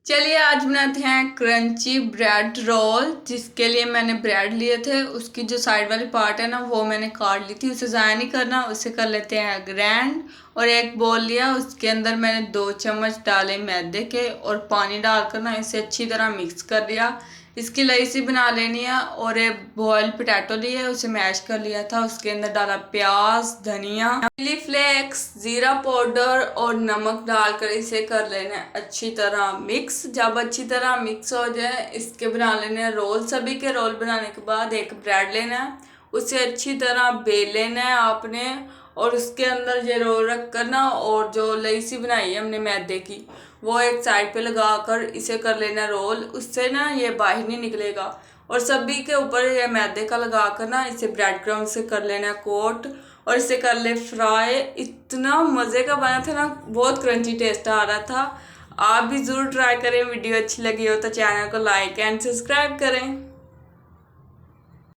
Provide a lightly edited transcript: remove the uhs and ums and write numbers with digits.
चलिए आज बनाते हैं क्रंची ब्रेड रोल। जिसके लिए मैंने ब्रेड लिए थे, उसकी जो साइड वाली पार्ट है ना वो मैंने काट ली थी। उसे ज़ाया नहीं करना, उसे कर लेते हैं ग्राइंड। और एक बोल लिया, उसके अंदर मैंने 2 चम्मच डाले मैदे के और पानी डालकर ना इसे अच्छी तरह मिक्स कर दिया। इसकी लई सी बना लेनी है। और एक बॉयल पोटैटो लिए, उसे मैश कर लिया था। उसके अंदर डाला प्याज, धनिया, चिली फ्लेक्स, जीरा पाउडर और नमक डालकर इसे कर लेना है अच्छी तरह मिक्स। जब अच्छी तरह मिक्स हो जाए, इसके बना लेने हैं रोल। सभी के रोल बनाने के बाद एक ब्रेड लेना है, उसे अच्छी तरह बेल लेना है आपने। और उसके अंदर ये रोल रख कर ना, और जो लईसी बनाई है हमने मैदे की, वो एक साइड पे लगा कर इसे कर लेना रोल। उससे ना ये बाहर नहीं निकलेगा। और सभी के ऊपर ये मैदे का लगा कर ना इसे ब्रेड क्रम्ब से कर लेना कोट, और इसे कर ले फ्राई। इतना मज़े का बना था ना, बहुत क्रंची टेस्ट आ रहा था। आप भी ज़रूर ट्राई करें। वीडियो अच्छी लगी हो तो चैनल को लाइक एंड सब्सक्राइब करें।